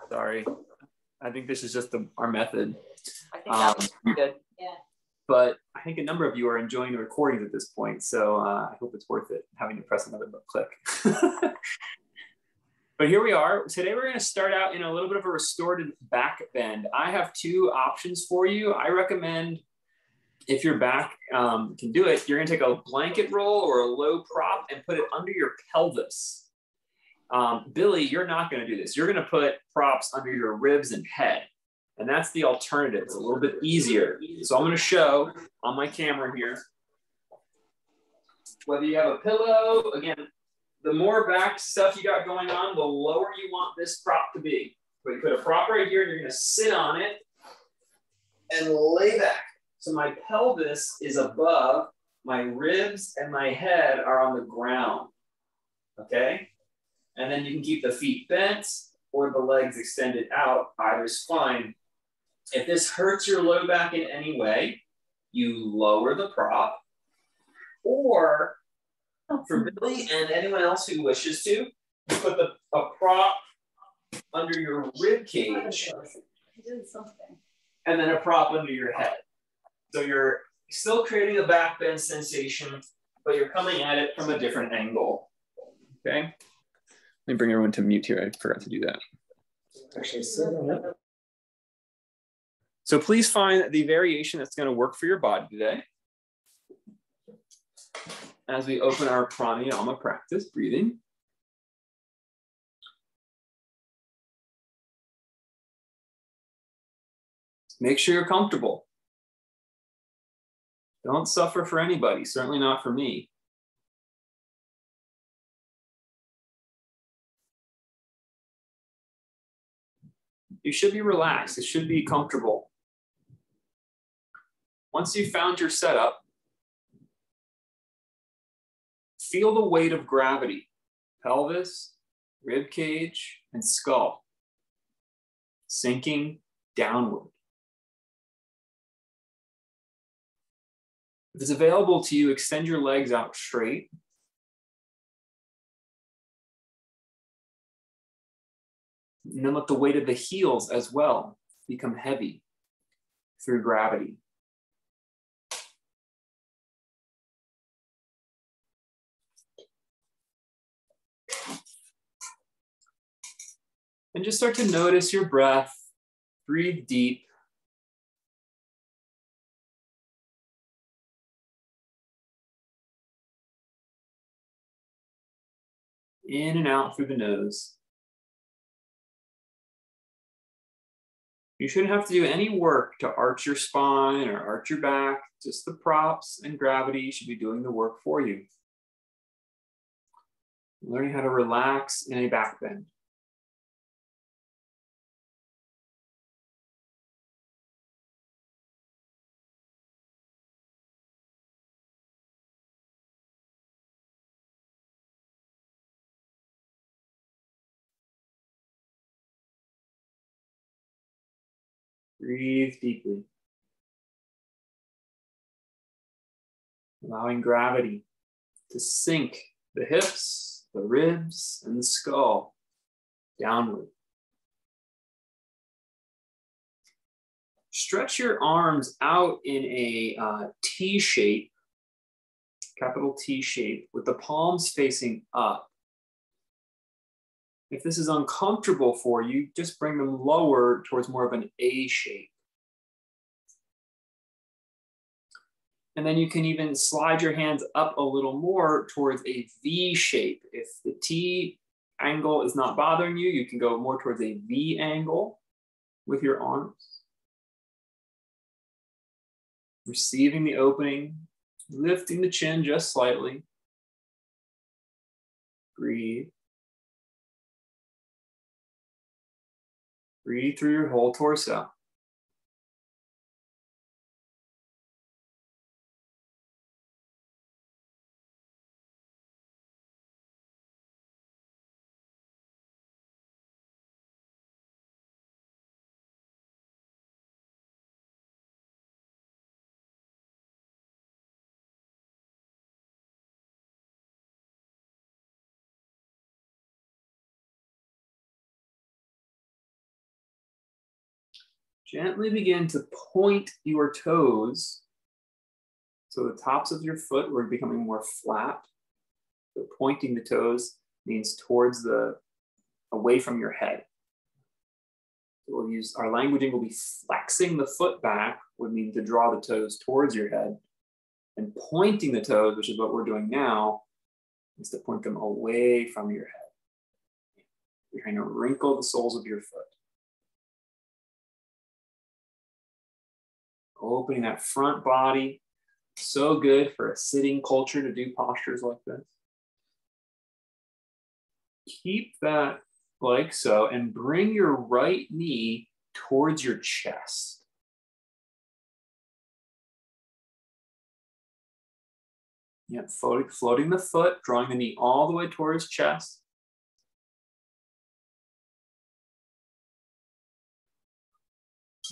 Sorry. I think this is just our method. I think that was good. Yeah. But I think a number of you are enjoying the recordings at this point, so I hope it's worth it having to press another click. But here we are. Today we're going to start out in a little bit of a restorative back bend. I have two options for you. I recommend, if your back can do it, you're going to take a blanket roll or a low prop and put it under your pelvis. Billy, you're not going to do this. You're going to put props under your ribs and head. And that's the alternative. It's a little bit easier. So I'm going to show on my camera here, whether you have a pillow, again, the more back stuff you got going on, the lower you want this prop to be. But you put a prop right here and you're going to sit on it and lay back. So my pelvis is above, my ribs and my head are on the ground. Okay? And then you can keep the feet bent or the legs extended out. Either is fine. If this hurts your low back in any way, you lower the prop. Or for Billy and anyone else who wishes to, you put a prop under your rib cage and then a prop under your head. So you're still creating a back bend sensation, but you're coming at it from a different angle. Okay? Let me bring everyone to mute here. I forgot to do that. Actually, sit on it. So please find the variation that's going to work for your body today. As we open our pranayama practice, breathing. Make sure you're comfortable. Don't suffer for anybody, certainly not for me. You should be relaxed. It should be comfortable. Once you've found your setup, feel the weight of gravity, pelvis, rib cage, and skull, sinking downward. If it's available to you, extend your legs out straight. And then let the weight of the heels as well become heavy through gravity. And just start to notice your breath. Breathe deep. In and out through the nose. You shouldn't have to do any work to arch your spine or arch your back. Just the props and gravity should be doing the work for you. Learning how to relax in a back bend. Breathe deeply. Allowing gravity to sink the hips, the ribs, and the skull downward. Stretch your arms out in a T shape, capital T shape, with the palms facing up. If this is uncomfortable for you, just bring them lower towards more of an A shape. And then you can even slide your hands up a little more towards a V shape. If the T angle is not bothering you, you can go more towards a V angle with your arms. Receiving the opening, lifting the chin just slightly. Breathe. Breathe through your whole torso. Gently begin to point your toes. So the tops of your foot were becoming more flat. So pointing the toes means towards away from your head. So we'll use our languaging will be flexing the foot back would mean to draw the toes towards your head. And pointing the toes, which is what we're doing now, is to point them away from your head. You're trying to wrinkle the soles of your foot. Opening that front body. So good for a sitting culture to do postures like this. Keep that like so and bring your right knee towards your chest. Yep, floating the foot, drawing the knee all the way towards chest.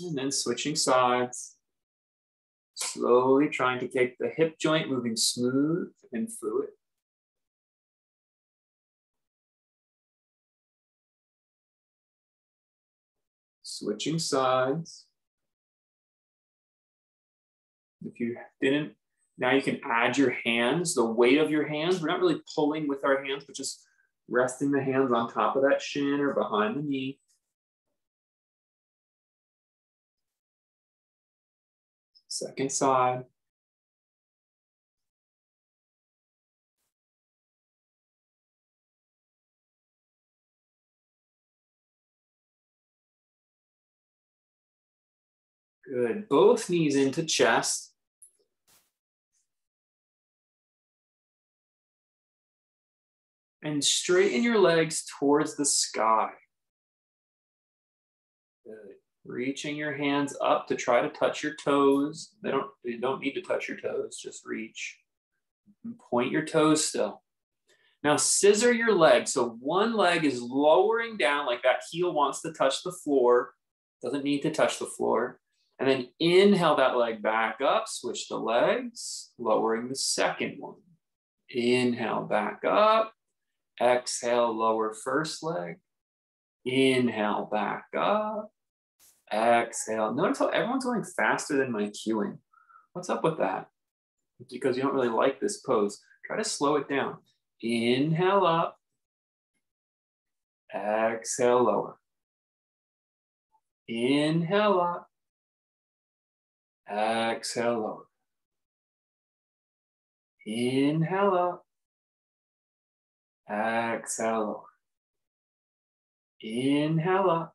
And then switching sides. Slowly trying to take the hip joint moving smooth and fluid. Switching sides. If you didn't, now you can add your hands, the weight of your hands. We're not really pulling with our hands, but just resting the hands on top of that shin or behind the knee. Second side. Good. Both knees into chest. And straighten your legs towards the sky. Good. Reaching your hands up to try to touch your toes. You don't need to touch your toes, just reach. And point your toes still. Now scissor your leg. So one leg is lowering down like that heel wants to touch the floor. Doesn't need to touch the floor. And then inhale that leg back up, switch the legs, lowering the second one. Inhale back up. Exhale, lower first leg. Inhale back up. Exhale. Notice how everyone's going faster than my cueing. What's up with that? Because you don't really like this pose. Try to slow it down. Inhale up. Exhale, lower. Inhale up. Exhale, lower. Inhale up. Exhale, lower. Inhale up.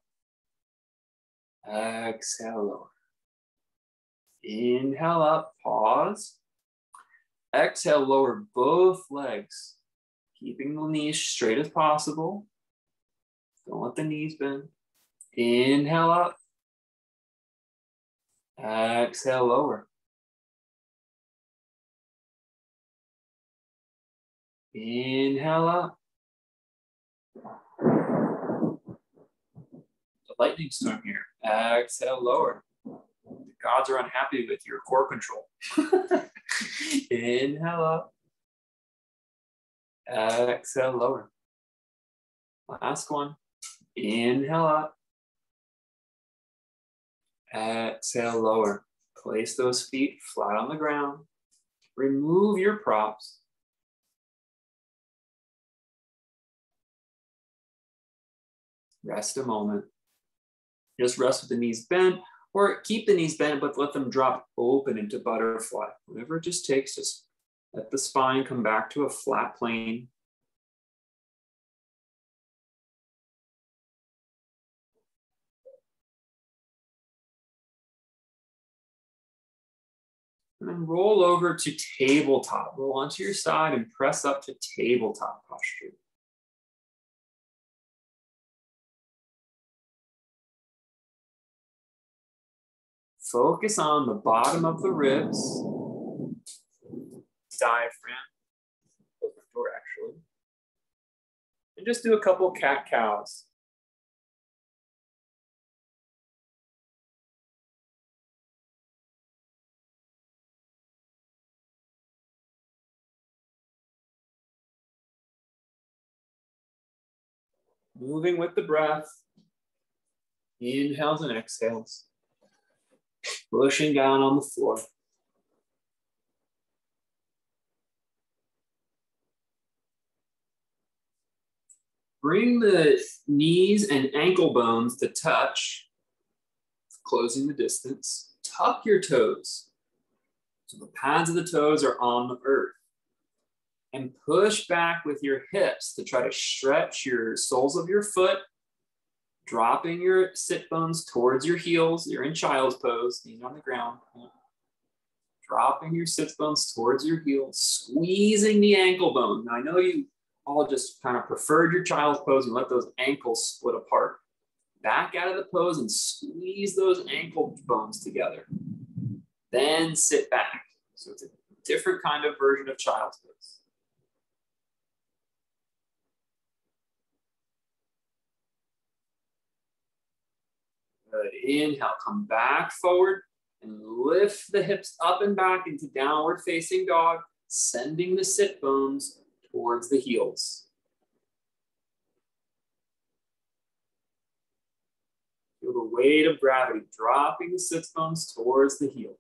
Exhale, lower. Inhale up, pause. Exhale, lower both legs, keeping the knees straight as possible. Don't let the knees bend. Inhale up. Exhale, lower. Inhale up. The lightning storm here. Exhale, lower. The gods are unhappy with your core control. Inhale up. Exhale, lower. Last one. Inhale up. Exhale, lower. Place those feet flat on the ground. Remove your props. Rest a moment. Just rest with the knees bent, or keep the knees bent, but let them drop open into butterfly. Whatever it just takes, just let the spine come back to a flat plane. And then roll over to tabletop. Roll onto your side and press up to tabletop posture. Focus on the bottom of the ribs, diaphragm, door actually. And just do a couple cat-cows. Moving with the breath, inhales and exhales. Pushing down on the floor. Bring the knees and ankle bones to touch, closing the distance. Tuck your toes. So the pads of the toes are on the earth. And push back with your hips to try to stretch your soles of your foot, dropping your sit bones towards your heels. You're in child's pose, knees on the ground. Dropping your sit bones towards your heels, squeezing the ankle bone. Now I know you all just kind of preferred your child's pose and let those ankles split apart. Back out of the pose and squeeze those ankle bones together. Then sit back. So it's a different kind of version of child's pose. Good. Inhale, come back forward and lift the hips up and back into downward facing dog, sending the sit bones towards the heels. Feel the weight of gravity dropping the sit bones towards the heels.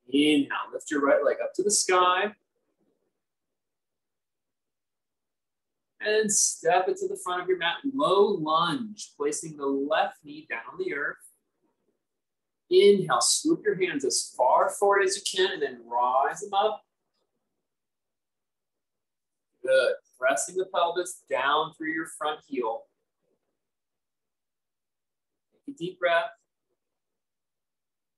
Inhale, lift your right leg up to the sky. And step it to the front of your mat, low lunge, placing the left knee down on the earth. Inhale, swoop your hands as far forward as you can and then rise them up. Good, pressing the pelvis down through your front heel. Take a deep breath.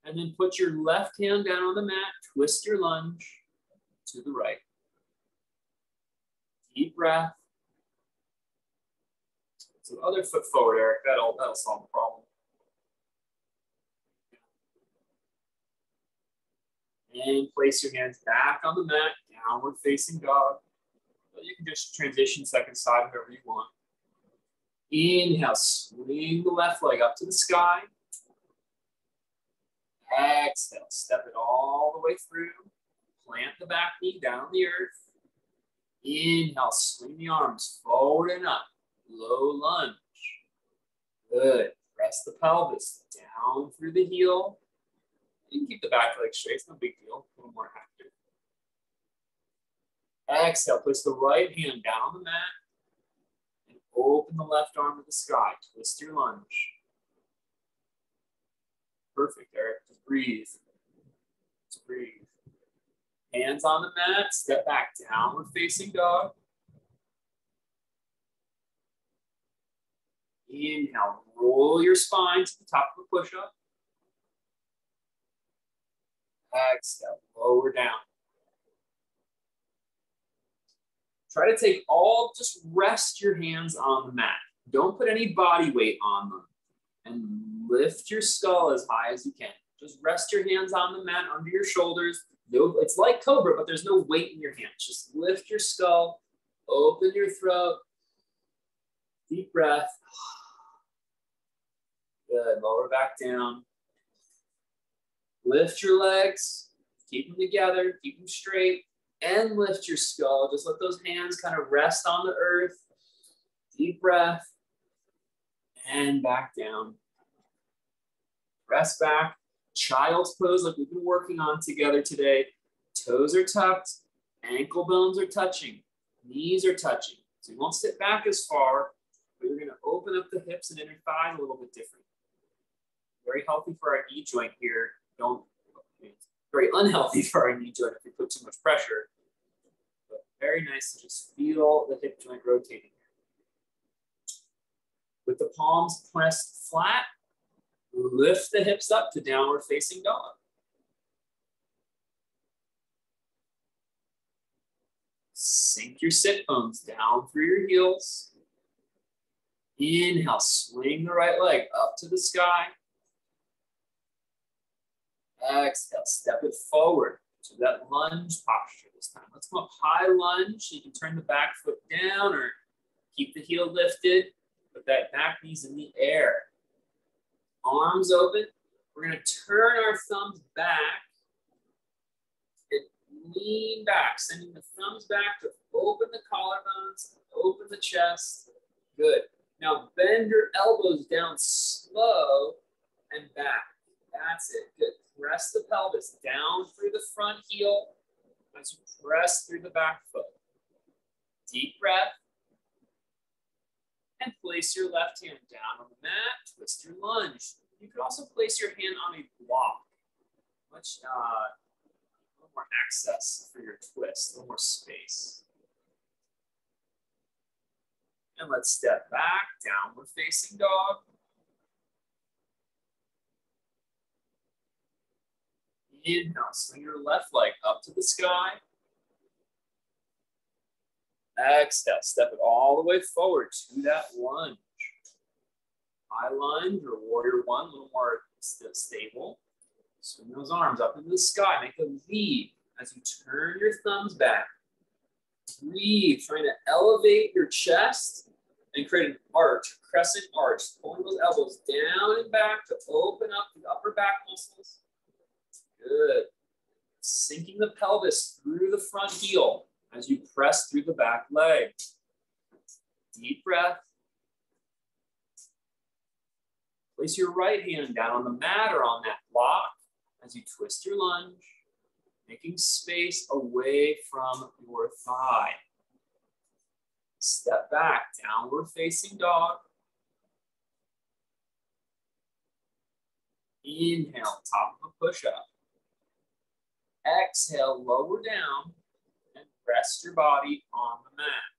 And then put your left hand down on the mat, twist your lunge to the right. Deep breath. So the other foot forward, Eric, that'll solve the problem. And place your hands back on the mat, downward facing dog. You can just transition second side, whatever you want. Inhale, swing the left leg up to the sky. Exhale, step it all the way through. Plant the back knee down on the earth. Inhale, swing the arms forward and up. Low lunge. Good. Press the pelvis down through the heel. You can keep the back leg straight, it's no big deal. A little more active. Exhale, place the right hand down on the mat and open the left arm to the sky. Twist your lunge. Perfect, Eric. Just breathe. Just breathe. Hands on the mat, step back, downward facing dog. Inhale, roll your spine to the top of the push-up. Exhale, lower down. Try to take just rest your hands on the mat. Don't put any body weight on them. And lift your skull as high as you can. Just rest your hands on the mat under your shoulders. It's like Cobra, but there's no weight in your hands. Just lift your skull, open your throat. Deep breath. Good, lower back down. Lift your legs, keep them together, keep them straight, and lift your skull. Just let those hands kind of rest on the earth. Deep breath, and back down. Rest back, child's pose like we've been working on together today. Toes are tucked, ankle bones are touching, knees are touching. So you won't sit back as far, but you're gonna open up the hips and inner thigh a little bit different. Very healthy for our knee joint here. Very unhealthy for our knee joint if you put too much pressure. But very nice to just feel the hip joint rotating. With the palms pressed flat, lift the hips up to downward facing dog. Sink your sit bones down through your heels. Inhale, swing the right leg up to the sky. Exhale, step it forward to that lunge posture this time. Let's come up high lunge. You can turn the back foot down or keep the heel lifted, but that back knee's in the air. Arms open. We're going to turn our thumbs back and lean back, sending the thumbs back to open the collarbones, open the chest. Good. Now bend your elbows down slow and back. That's it. Good. Press the pelvis down through the front heel as you press through the back foot. Deep breath. And place your left hand down on the mat. Twist your lunge. You could also place your hand on a block. A little more access for your twist, a little more space. And let's step back, downward facing dog. Inhale, swing your left leg up to the sky. Exhale, step it all the way forward to that lunge. High lunge or warrior one, a little more stable. Swing those arms up into the sky, make a V as you turn your thumbs back. Breathe, trying to elevate your chest and create an arch, crescent arch, pulling those elbows down and back to open up the upper back muscles. Good. Sinking the pelvis through the front heel as you press through the back leg. Deep breath. Place your right hand down on the mat or on that block as you twist your lunge, making space away from your thigh. Step back, downward facing dog. Inhale, top of a push-up. Exhale, lower down and rest your body on the mat.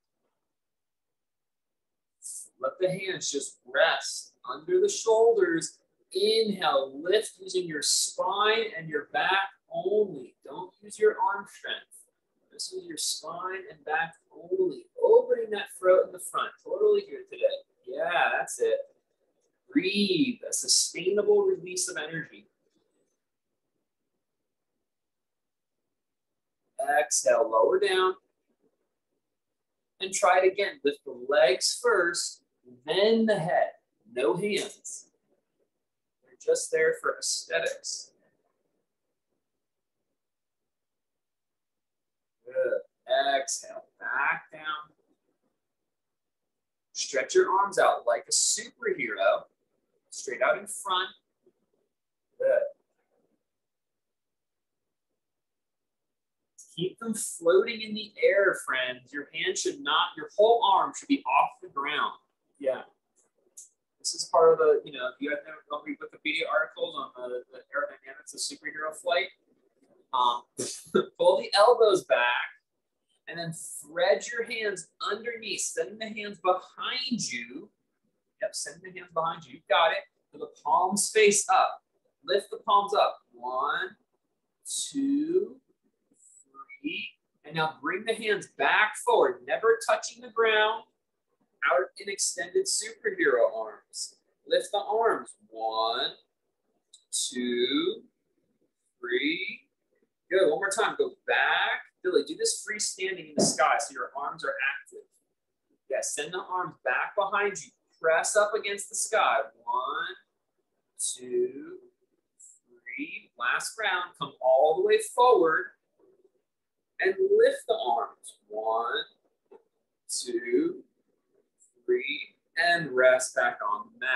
Let the hands just rest under the shoulders. Inhale, lift using your spine and your back only. Don't use your arm strength. This is your spine and back only. Opening that throat in the front. Totally here today. Yeah, that's it. Breathe. A sustainable release of energy. Exhale, lower down. And try it again. Lift the legs first, then the head. No hands. They're just there for aesthetics. Good. Exhale, back down. Stretch your arms out like a superhero. Straight out in front. Good. Keep them floating in the air, friends. Your hand should not, your whole arm should be off the ground. Yeah. This is part of the, if you guys know read Wikipedia articles on the aerodynamics of superhero flight, pull the elbows back and then thread your hands underneath, sending the hands behind you. Yep, send the hands behind you. You've got it. So the palms face up. Lift the palms up. 1, 2, 3. And now bring the hands back forward, never touching the ground. Out in extended superhero arms. Lift the arms. 1, 2, 3. Good. One more time. Go back. Billy, do this freestanding in the sky so your arms are active. Yeah, send the arms back behind you. Press up against the sky. 1, 2, 3. Last round. Come all the way forward and lift the arms. 1, 2, 3, and rest back on the mat.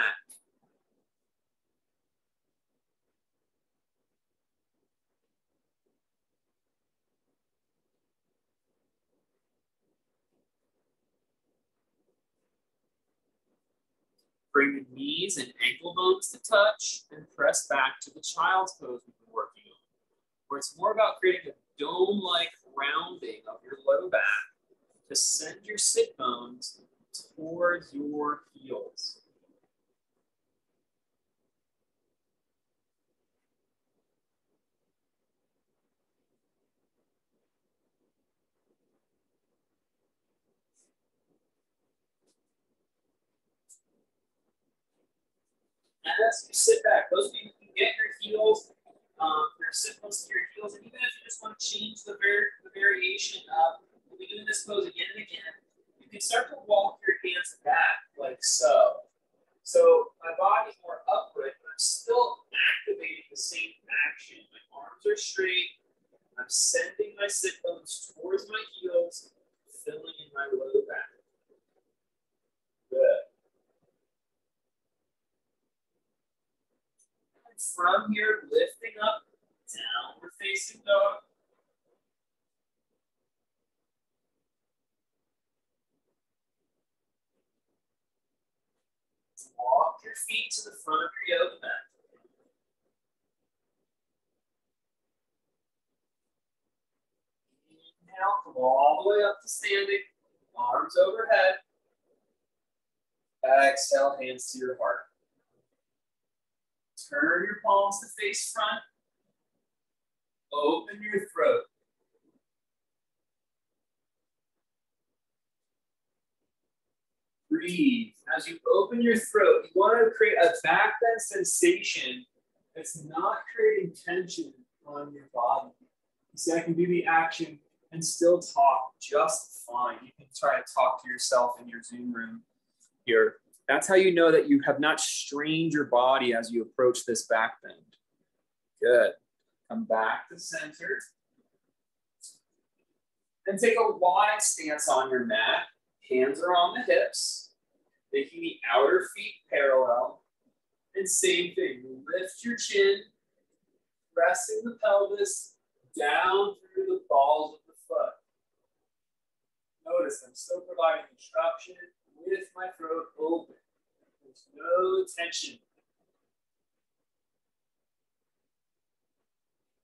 Bring the knees and ankle bones to touch and press back to the child's pose we've been working on, where it's more about creating a dome-like rounding of your low back to send your sit bones towards your heels. As you sit back, those of you who can get your heels, your sit bones to your heels, and even if you just want to change the variation of, we'll be doing this pose again and again, you can start to walk your hands back like so. So my body's more upright, but I'm still activating the same action. My arms are straight. I'm sending my sit bones towards my heels, filling in my low back. Good. from here, lifting up, downward facing dog. Walk your feet to the front of your yoga mat. Inhale, come all the way up to standing, arms overhead. Exhale, hands to your heart. Turn your palms to face front. Open your throat. Breathe. As you open your throat, you want to create a back bend sensation that's not creating tension on your body. You see, I can do the action and still talk just fine. You can try to talk to yourself in your Zoom room here. That's how you know that you have not strained your body as you approach this back bend. Good. Come back to center. And take a wide stance on your mat. Hands are on the hips, making the outer feet parallel. And same thing, lift your chin, pressing the pelvis down through the balls of the foot. Notice I'm still providing instruction with my throat open. There's no tension.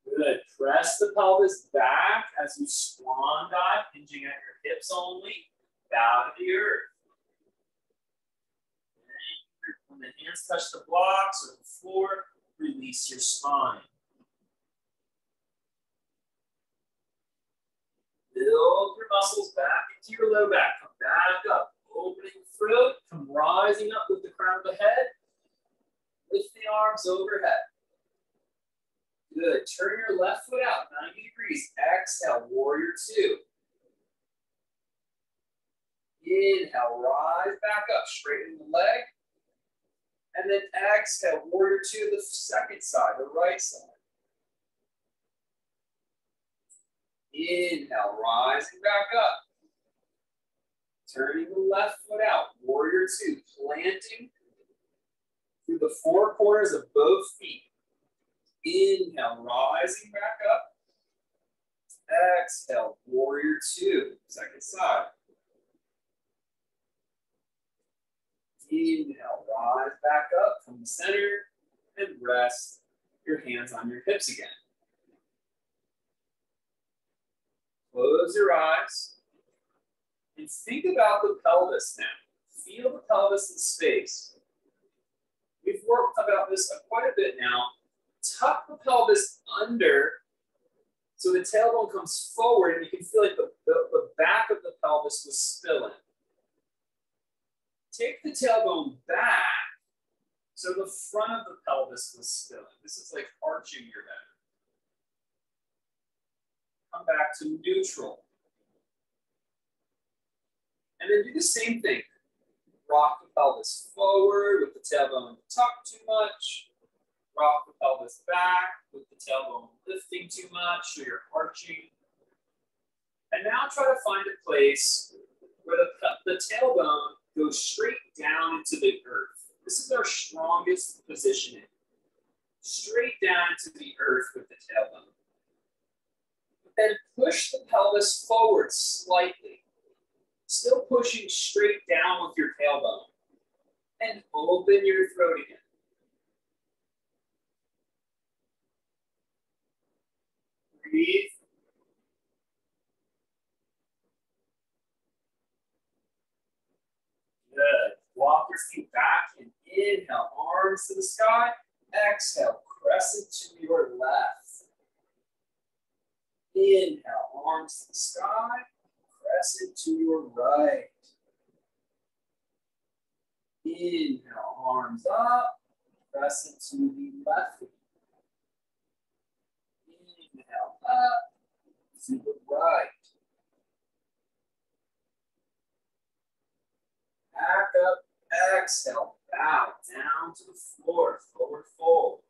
Good. Press the pelvis back as you swan dive, hinging at your hips only. Bow to the earth. And when the hands touch the blocks or the floor, release your spine. Build your muscles back into your low back. Come back up. Opening throat. Come rising up with the crown of the head. Lift the arms overhead. Good. Turn your left foot out 90 degrees. Exhale, warrior two. Inhale, rise back up, straighten the leg. And then exhale, warrior two, the second side, the right side. Inhale, rising back up. Turning the left foot out, warrior two, planting through the four corners of both feet. Inhale, rising back up. Exhale, warrior two, second side. Inhale, rise back up from the center and rest your hands on your hips again. Close your eyes and think about the pelvis now. Feel the pelvis in space. We've worked about this quite a bit now. Tuck the pelvis under so the tailbone comes forward and you can feel like the back of the pelvis was spilling. Take the tailbone back so the front of the pelvis was spilling. This is like arching your head. Come back to neutral. And then do the same thing. Rock the pelvis forward with the tailbone tucked too much. Rock the pelvis back with the tailbone lifting too much, so you're arching. And now try to find a place where the tailbone goes straight down into the earth. This is our strongest positioning. Straight down into the earth with the tailbone. Then push the pelvis forward slightly. Still pushing straight down with your tailbone. And open your throat again. Breathe. Good. Walk your feet back and inhale, arms to the sky. Exhale, crescent to your left. Inhale, arms to the sky. Crescent to your right. Inhale, arms up. Crescent to the left. Inhale up to the right. Back up, exhale, bow down to the floor, forward fold.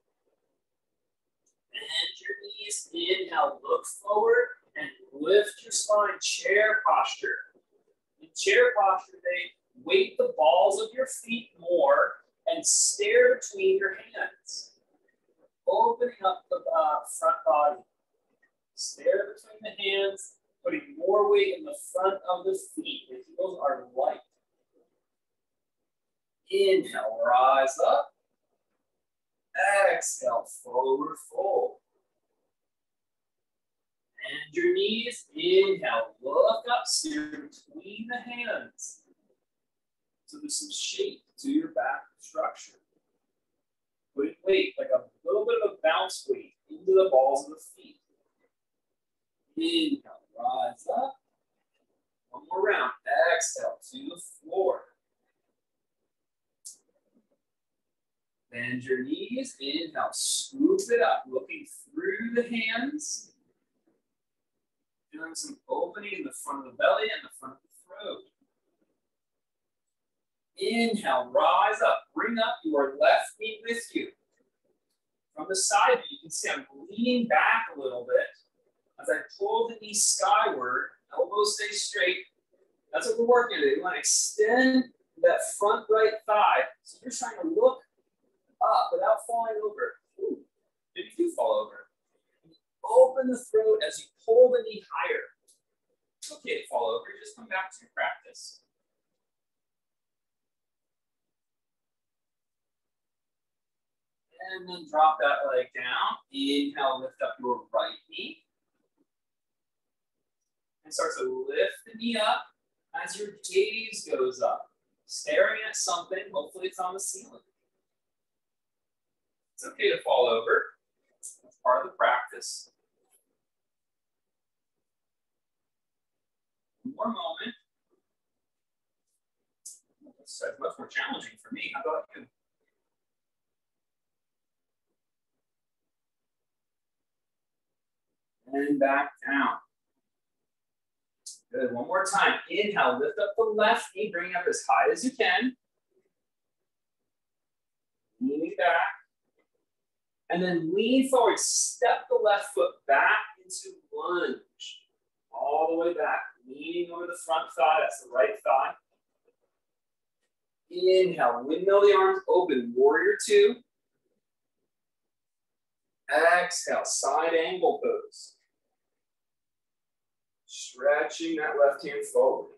Bend your knees, inhale, look forward, and lift your spine, chair posture. In chair posture, they weight the balls of your feet more and stare between your hands. opening up the front body. Stare between the hands, putting more weight in the front of the feet. The heels are light. Inhale, rise up. Exhale, forward fold. Bend your knees. Inhale, look up, steer between the hands. So there's some shape to your back structure. Putting weight, like a little bit of a bounce weight into the balls of the feet. Inhale, rise up. One more round. Exhale to the floor. Bend your knees. Inhale, scoop it up, looking through the hands. Feeling some opening in the front of the belly and the front of the throat. Inhale, rise up. Bring up your left knee with you. From the side, you can see I'm leaning back a little bit. As I pull the knee skyward, elbows stay straight. That's what we're working on. You want to extend that front right thigh. So you're trying to look up without falling over. Ooh, maybe you do fall over. Open the throat as you pull the knee higher. It's okay to fall over. Just come back to your practice. And then drop that leg down. Inhale, lift up your right knee. And start to lift the knee up as your gaze goes up. Staring at something, hopefully it's on the ceiling. It's okay to fall over. That's part of the practice. One more moment. That's much more challenging for me. How about you? And back down. Good. One more time. Inhale, lift up the left knee, bring it up as high as you can. Leaning back. And then lean forward. Step the left foot back into lunge. All the way back. Leaning over the front thigh. That's the right thigh. Inhale. Windmill the arms open. Warrior two. Exhale. Side angle pose. Stretching that left hand forward.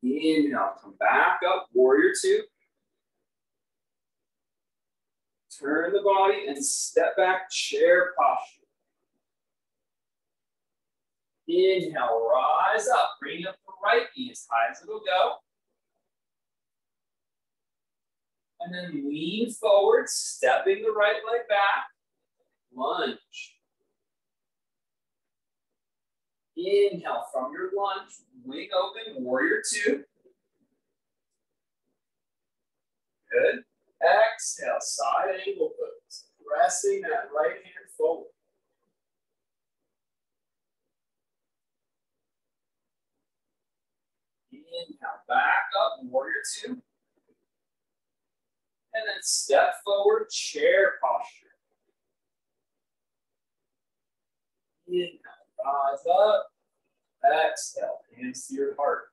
Inhale, come back up, warrior two. Turn the body and step back, chair posture. Inhale, rise up, bring up the right knee as high as it'll go. And then lean forward, stepping the right leg back, lunge. Inhale from your lunge, wing open, warrior two. Good. Exhale, side angle pose. Pressing that right hand forward. Inhale, back up, warrior two. And then step forward, chair posture. Inhale. Rise up, exhale, hands to your heart.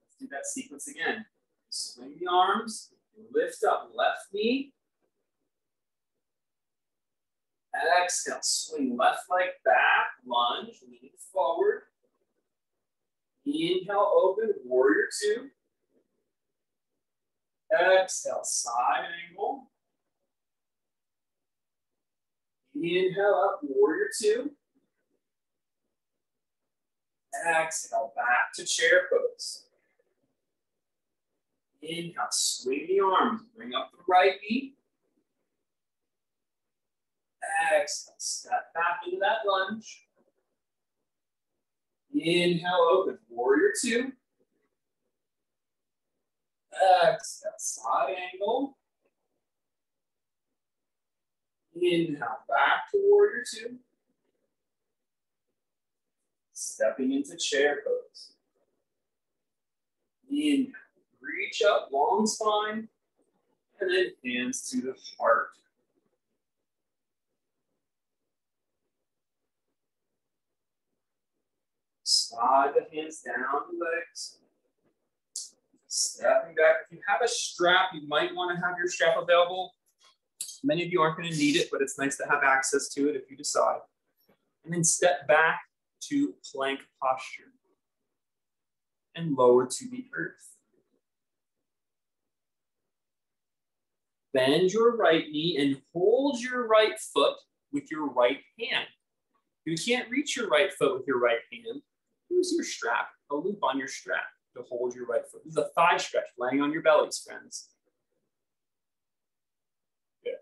Let's do that sequence again. Swing the arms, lift up left knee. Exhale, swing left leg back, lunge, lean forward. Inhale, open, warrior two. Exhale, side angle. Inhale up, warrior two. Exhale, back to chair pose. Inhale, swing the arms, bring up the right knee. Exhale, step back into that lunge. Inhale, open, warrior two. Exhale, side angle. Inhale, back to warrior two. Stepping into chair pose. Inhale, reach up, long spine, and then hands to the heart. Slide the hands down the legs. Stepping back. If you have a strap, you might want to have your strap available. Many of you aren't going to need it, but it's nice to have access to it if you decide. And then step back to plank posture and lower to the earth. Bend your right knee and hold your right foot with your right hand. If you can't reach your right foot with your right hand, use your strap, a loop on your strap to hold your right foot. This is a thigh stretch, laying on your bellies, friends. Good.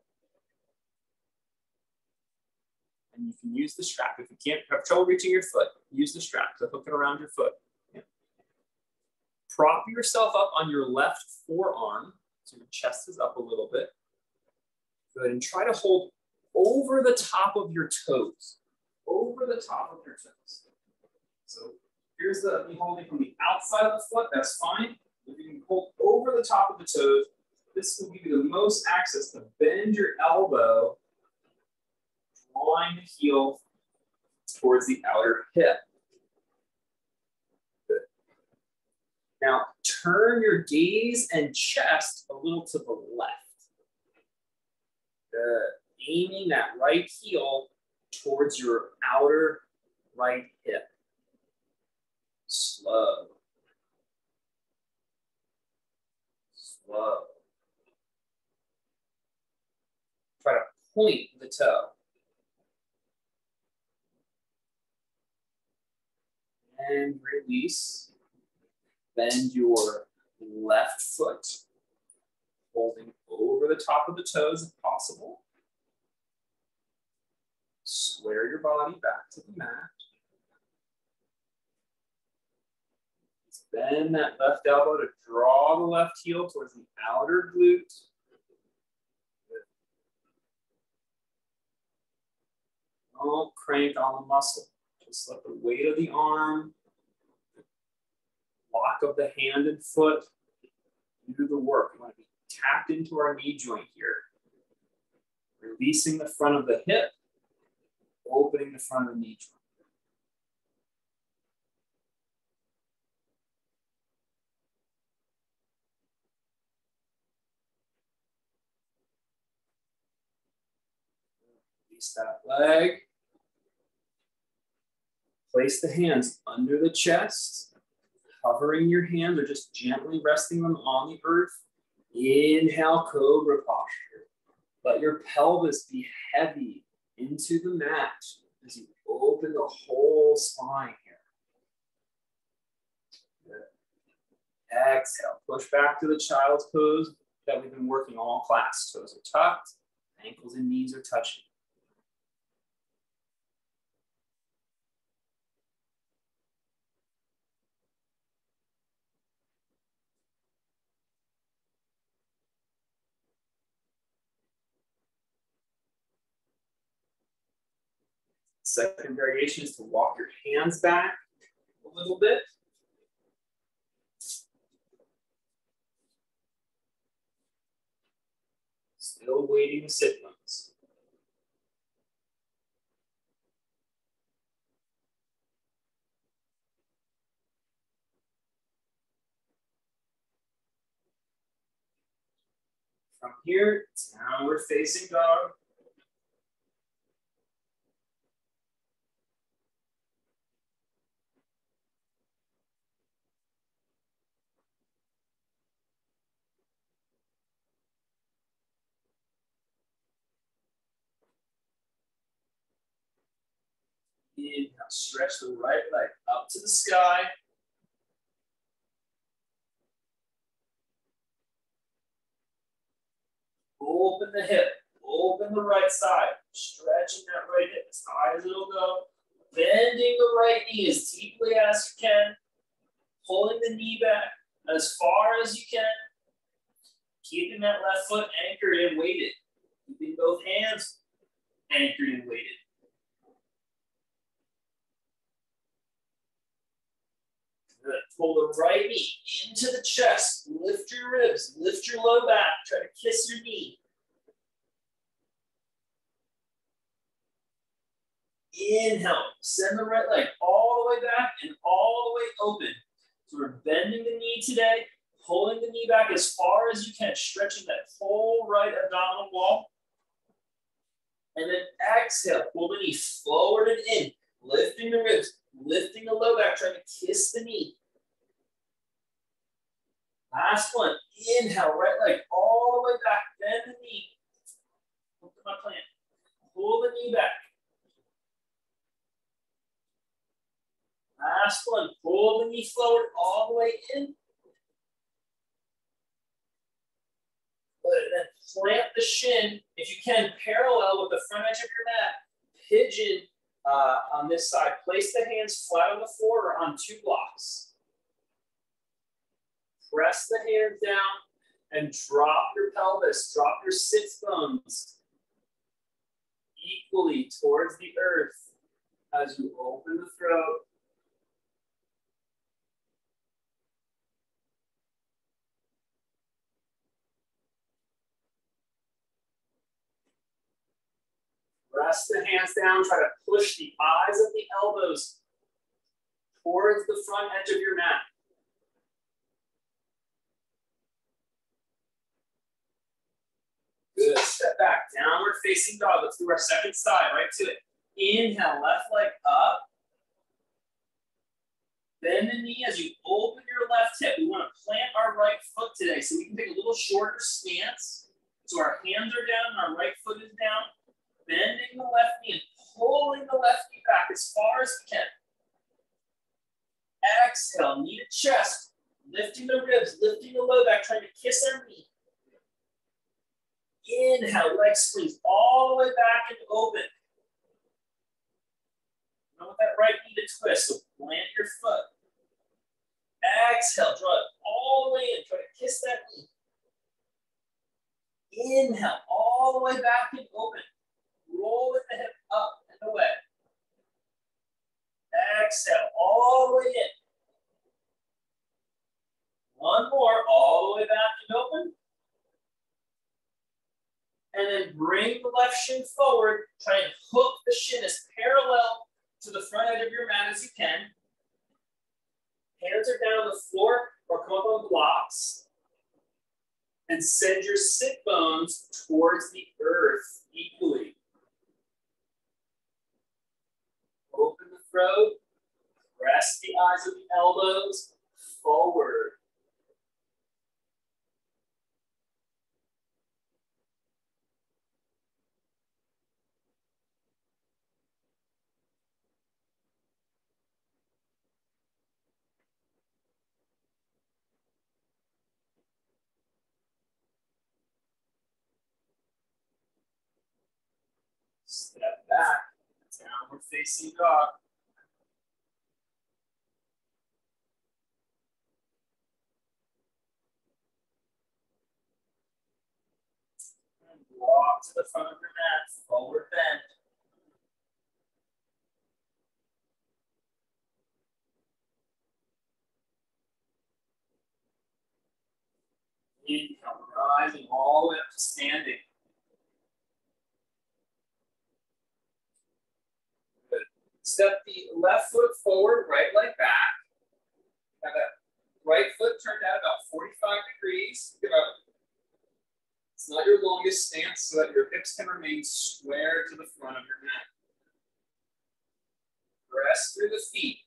And you can use the strap. If you can't have trouble reaching your foot, use the strap to hook it around your foot. Yeah. Prop yourself up on your left forearm so your chest is up a little bit. Good, and try to hold over the top of your toes. Over the top of your toes. So here's me holding from the outside of the foot, that's fine. If you can hold over the top of the toes, this will give you the most access to bend your elbow, drawing the heel towards the outer hip. Good. Now turn your gaze and chest a little to the left. Good. Aiming that right heel towards your outer right hip. Slow. Slow. Try to point the toe. And release. Bend your left foot, holding over the top of the toes if possible. Square your body back to the mat. Bend that left elbow to draw the left heel towards the outer glute. Don't crank on the muscle. Just let the weight of the arm, lock of the hand and foot do the work. We want to be tapped into our knee joint here. Releasing the front of the hip, opening the front of the knee joint. Release that leg. Place the hands under the chest, hovering your hands or just gently resting them on the earth. Inhale, cobra posture. Let your pelvis be heavy into the mat as you open the whole spine here. Good. Exhale, push back to the child's pose that we've been working all class. Toes are tucked, ankles and knees are touching. Second variation is to walk your hands back a little bit. Still waiting to sit bones. From here, downward facing dog. Inhale, stretch the right leg up to the sky. Open the hip, open the right side, stretching that right hip as high as it'll go. Bending the right knee as deeply as you can. Pulling the knee back as far as you can. Keeping that left foot anchored and weighted. Keeping both hands anchored and weighted. Good. Pull the right knee into the chest. Lift your ribs. Lift your low back. Try to kiss your knee. Inhale. Send the right leg all the way back and all the way open. So we're bending the knee today. Pulling the knee back as far as you can. Stretching that whole right abdominal wall. And then exhale, pull the knee forward and in, lifting the ribs, lifting the low back, trying to kiss the knee. Last one, inhale, right leg all the way back, bend the knee. Look at my plant. Pull the knee back. Last one, pull the knee forward all the way in. Good, and then plant the shin, if you can, parallel with the front edge of your mat. Pigeon on this side. Place the hands flat on the floor or on 2 blocks. Press the hands down and drop your pelvis, drop your sits bones equally towards the earth as you open the throat. Press the hands down, try to push the eyes of the elbows towards the front edge of your mat. Good, step back, downward facing dog. Let's do our second side, right to it. Inhale, left leg up. Bend the knee as you open your left hip. We want to plant our right foot today, so we can take a little shorter stance. So our hands are down and our right foot is down. Bending the left knee and pulling the left knee back as far as we can. Exhale, knee to chest. Lifting the ribs, lifting the low back, trying to kiss our knee. Inhale, leg squeeze all the way back and open. You want that right knee to twist, so plant your foot. Exhale, draw it all the way in, try to kiss that knee. Inhale, all the way back and open. Roll with the hip up and away. Exhale, all the way in. One more, all the way back and open. And then bring the left shin forward. Try and hook the shin as parallel to the front edge of your mat as you can. Hands are down on the floor or come up on blocks. And send your sit bones towards the earth equally. Open the throat. Press the eyes of the elbows forward. Step back, downward facing dog. And walk to the front of your mat, forward bend. Inhale, rising all the way up to standing. Good. Step the left foot forward, right leg back. Have that right foot turned out about 45 degrees. It's not your longest stance, so that your hips can remain square to the front of your mat. Press through the feet.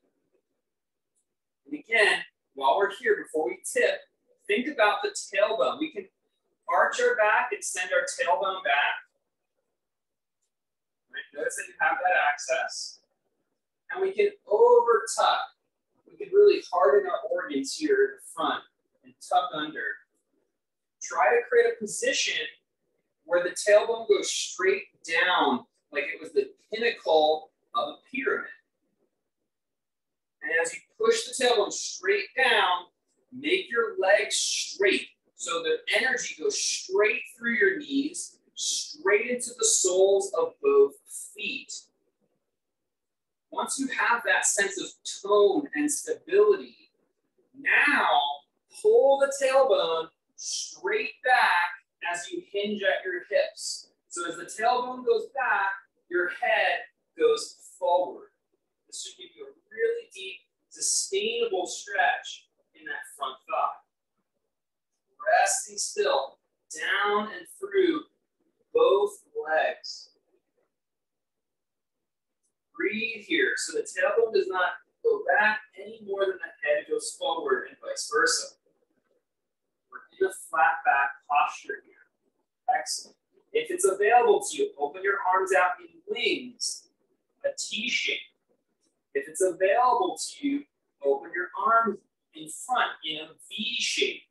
And again, while we're here, before we tip, think about the tailbone. We can arch our back and send our tailbone back. Right? Notice that you have that access. And we can over tuck. We can really harden our organs here in the front and tuck under. Try to create a position where the tailbone goes straight down, like it was the pinnacle of a pyramid. And as you push the tailbone straight down, make your legs straight. So the energy goes straight through your knees, straight into the soles of both feet. Once you have that sense of tone and stability, now pull the tailbone straight back as you hinge at your hips. So as the tailbone goes back, your head goes forward. This should give you a really deep, sustainable stretch in that front thigh. Resting still, down and through both legs. arms out in wings, a T shape. If it's available to you, open your arms in front in a V shape.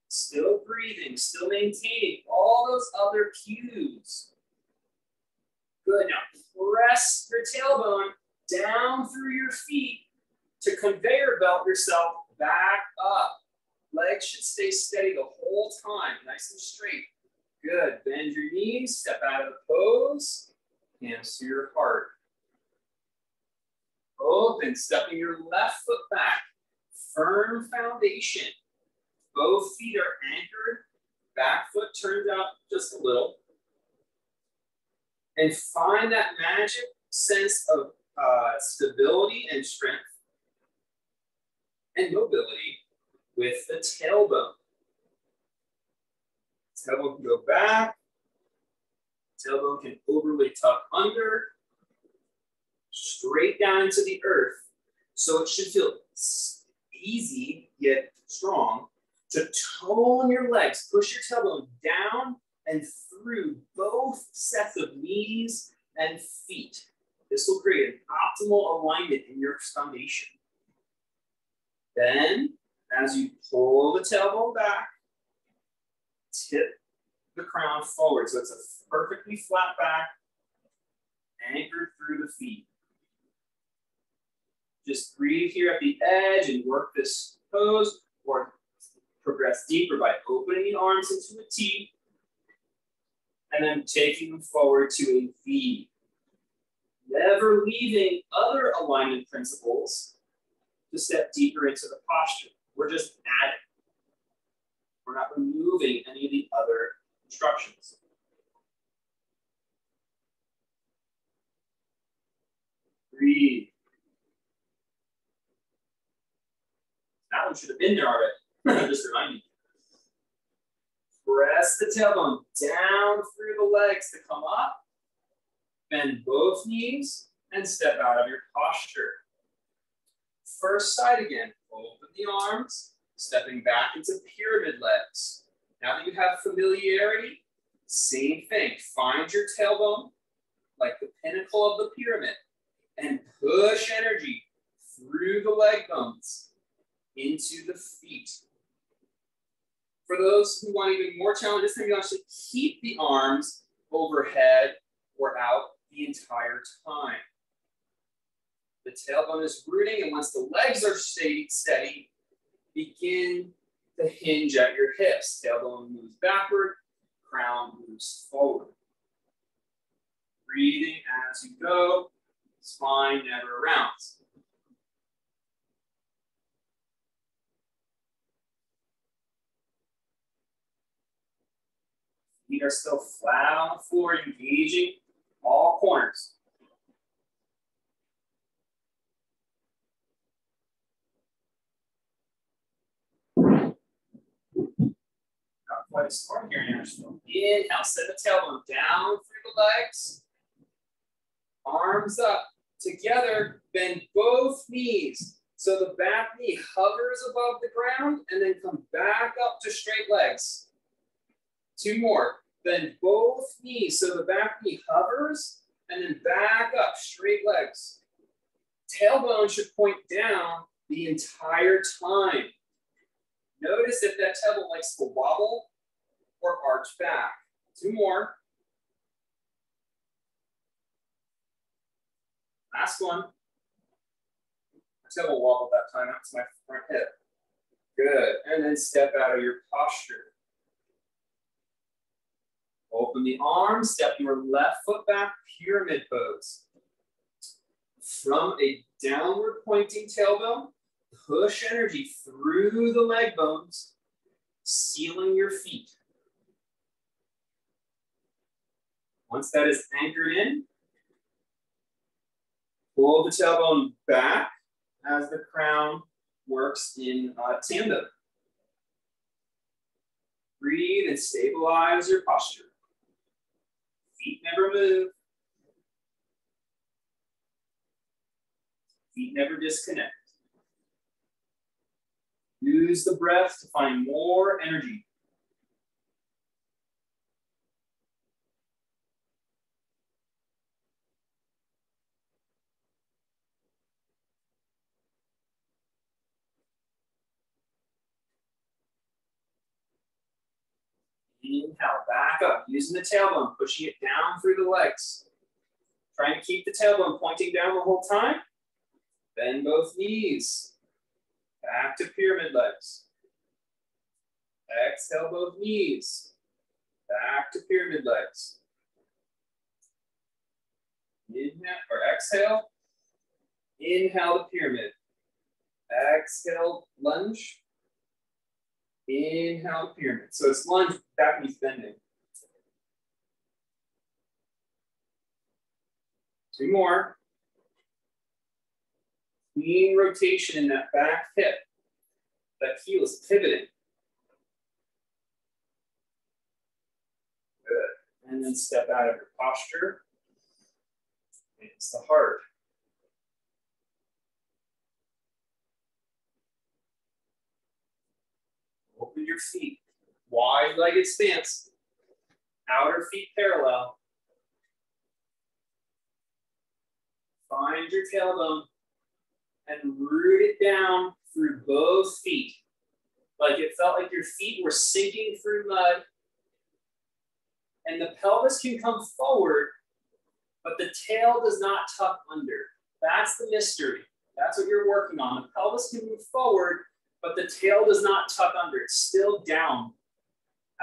Still breathing, still maintaining all those other cues. Good. Now press your tailbone down through your feet to conveyor belt yourself back up. Legs should stay steady the whole time, nice and straight. Good. Bend your knees, step out of the pose, hands to your heart. Open, stepping your left foot back. Firm foundation. Both feet are anchored. Back foot turns out just a little. And find that magic sense of stability and strength and mobility with the tailbone. Tailbone can go back. Tailbone can overly tuck under. Straight down into the earth. So it should feel easy yet strong to tone your legs. Push your tailbone down and through both sets of knees and feet. This will create an optimal alignment in your foundation. Then, as you pull the tailbone back, tip the crown forward. So it's a perfectly flat back, anchored through the feet. Just breathe here at the edge and work this pose, or progress deeper by opening the arms into a T and then taking them forward to a V. Never leaving other alignment principles to step deeper into the posture. We're just adding. We're not removing any of the other instructions. Breathe. That one should have been there already. Just remind you. Press the tailbone down through the legs to come up. Bend both knees and step out of your posture. First side again. Open the arms, stepping back into pyramid legs. Now that you have familiarity, same thing. Find your tailbone like the pinnacle of the pyramid and push energy through the leg bones into the feet. For those who want even more challenge, this time you actually keep the arms overhead or out the entire time. The tailbone is rooting, and once the legs are steady, begin to hinge at your hips. Tailbone moves backward, crown moves forward. Breathing as you go, spine never rounds. Feet are still flat on the floor, engaging all corners. Not quite as far here in Nashville. Inhale, set the tailbone down through the legs. Arms up. Together, bend both knees. So the back knee hovers above the ground and then come back up to straight legs. Two more. Bend both knees so the back knee hovers and then back up, straight legs. Tailbone should point down the entire time. Notice if that tailbone likes to wobble or arch back. Two more. Last one. My tailbone wobbled that time. That's my front hip. Good. And then step out of your posture. Open the arms, step your left foot back, pyramid pose. From a downward pointing tailbone, push energy through the leg bones, sealing your feet. Once that is anchored in, pull the tailbone back as the crown works in tandem. Breathe and stabilize your posture. Feet never move. Feet never disconnect. Use the breath to find more energy. Inhale, back up, using the tailbone, pushing it down through the legs. Trying to keep the tailbone pointing down the whole time. Bend both knees. Back to pyramid legs. Exhale both knees. Back to pyramid legs. Inhale or exhale. Inhale the pyramid. Exhale lunge. Inhale the pyramid. So it's lunge, back knees bending. 2 more. Clean rotation in that back hip. That heel is pivoting. Good. And then step out of your posture. It's the heart. Open your feet. Wide-legged stance. Outer feet parallel. Find your tailbone and root it down through both feet. Like it felt like your feet were sinking through mud. And the pelvis can come forward, but the tail does not tuck under. That's the mystery. That's what you're working on. The pelvis can move forward, but the tail does not tuck under. It's still down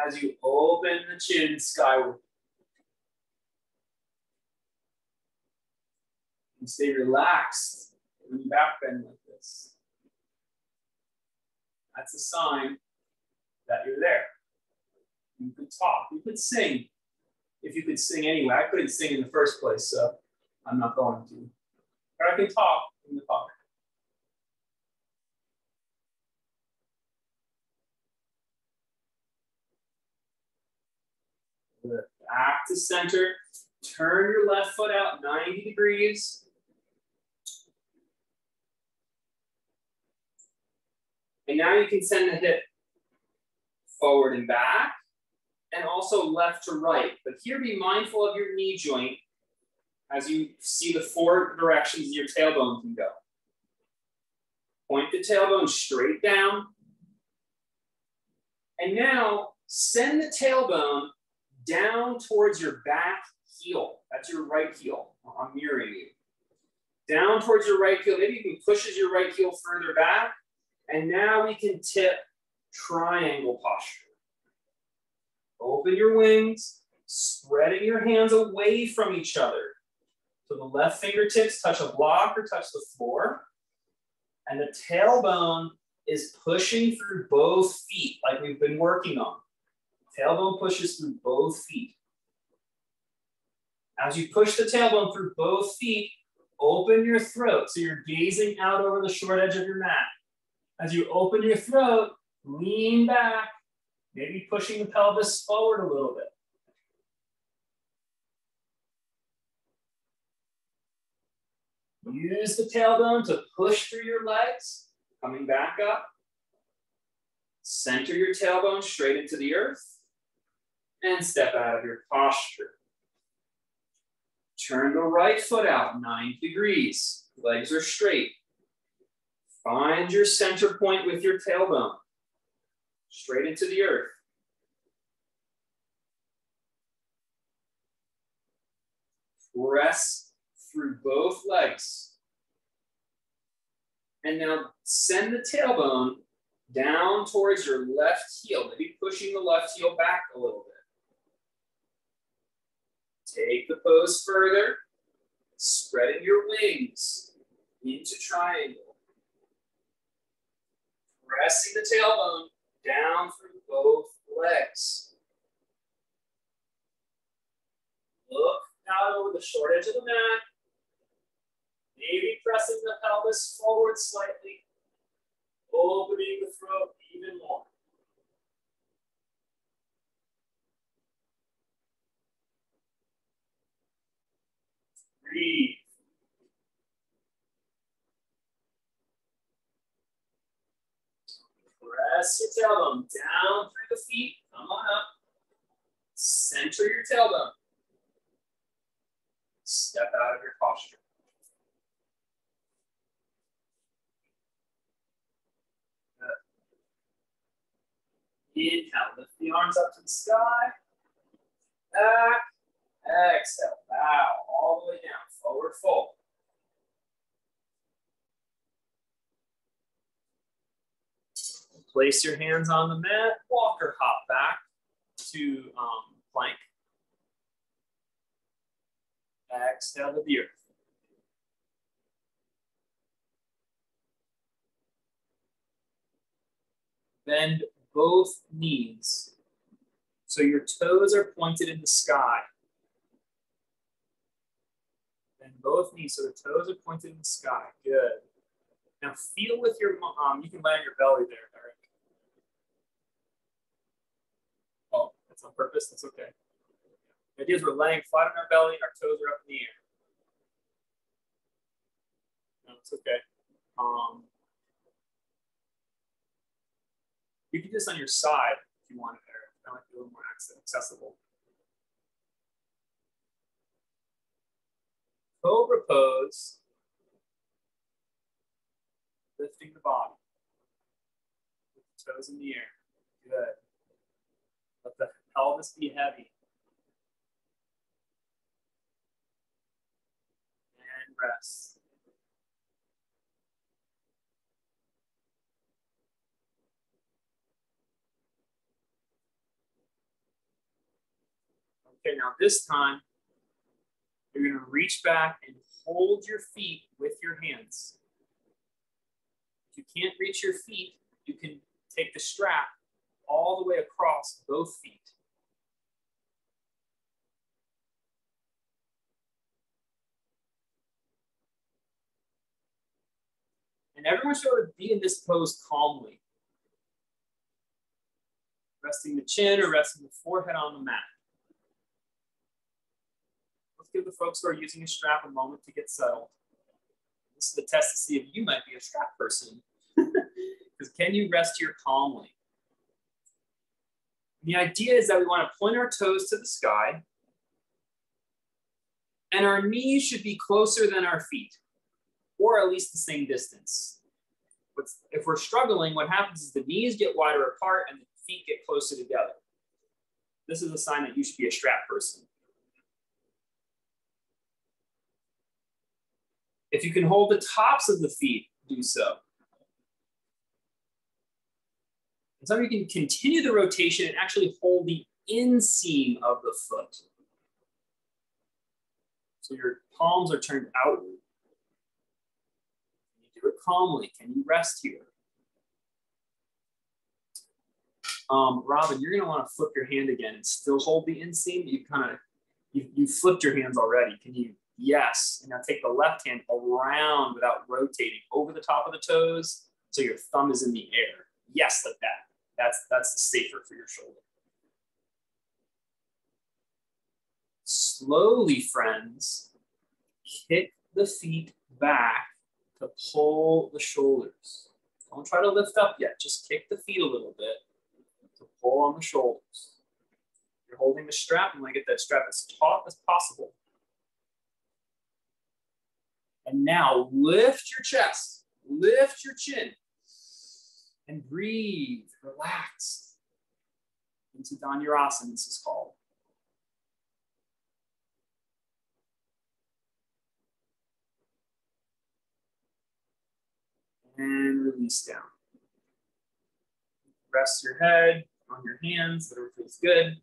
as you open the chin skyward. And stay relaxed when you back bend like this. That's a sign that you're there. You could talk, you could sing. If you could sing anyway, I couldn't sing in the first place, so I'm not going to. But I can talk in the talk. Back to center. Turn your left foot out 90 degrees. And now you can send the hip forward and back, and also left to right. But here, be mindful of your knee joint as you see the 4 directions your tailbone can go. Point the tailbone straight down. And now send the tailbone down towards your back heel. That's your right heel. I'm mirroring you. Down towards your right heel. Maybe you can push your right heel further back. And now we can tip triangle posture. Open your wings, spreading your hands away from each other. So the left fingertips touch a block or touch the floor. And the tailbone is pushing through both feet like we've been working on. Tailbone pushes through both feet. As you push the tailbone through both feet, open your throat. So you're gazing out over the short edge of your mat. As you open your throat, lean back, maybe pushing the pelvis forward a little bit. Use the tailbone to push through your legs, coming back up. Center your tailbone straight into the earth and step out of your posture. Turn the right foot out 90 degrees. Legs are straight. Find your center point with your tailbone. Straight into the earth. Press through both legs. And now send the tailbone down towards your left heel, maybe pushing the left heel back a little bit. Take the pose further, spreading your wings into triangle. Pressing the tailbone down through both legs. Look out over the short edge of the mat. Maybe pressing the pelvis forward slightly, opening the throat even more. Breathe. Press your tailbone down through the feet. Come on up. Center your tailbone. Step out of your posture. Inhale, lift the arms up to the sky. Back. Exhale, bow all the way down, forward fold. Place your hands on the mat, walk or hop back to plank. Exhale to the earth. Bend both knees so your toes are pointed in the sky. Bend both knees so the toes are pointed in the sky. Good. Now feel with your, you can lay on your belly there, Eric. Oh, that's on purpose, that's okay. The idea is we're laying flat on our belly and our toes are up in the air. No, it's okay. You can do this on your side if you want it, Eric. That might be a little more accessible. Cobra pose. Lifting the body. With the toes in the air. Good. Let the pelvis be heavy. And rest. Okay, now this time, you're going to reach back and hold your feet with your hands. If you can't reach your feet, you can take the strap all the way across both feet. And everyone should be in this pose calmly. Resting the chin or resting the forehead on the mat. Let's give the folks who are using a strap a moment to get settled. This is the test to see if you might be a strap person. Because can you rest here calmly? The idea is that we want to point our toes to the sky, and our knees should be closer than our feet, or at least the same distance. If we're struggling, what happens is the knees get wider apart and the feet get closer together. This is a sign that you should be a strap person. If you can hold the tops of the feet, do so. And some of you can continue the rotation and actually hold the inseam of the foot. So your palms are turned outward. You do it calmly. Can you rest here? Robin, you're gonna want to flip your hand again and still hold the inseam. You flipped your hands already. Can you? Yes. And now take the left hand around without rotating over the top of the toes. So your thumb is in the air. Yes, like that. That's safer for your shoulder. Slowly, friends, kick the feet back to pull the shoulders. Don't try to lift up yet. Just kick the feet a little bit to pull on the shoulders. You're holding the strap. You want to get that strap as taut as possible. And now lift your chest, lift your chin, and breathe, relax into dhanurasana, this is called. And release down. Rest your head on your hands, whatever feels good.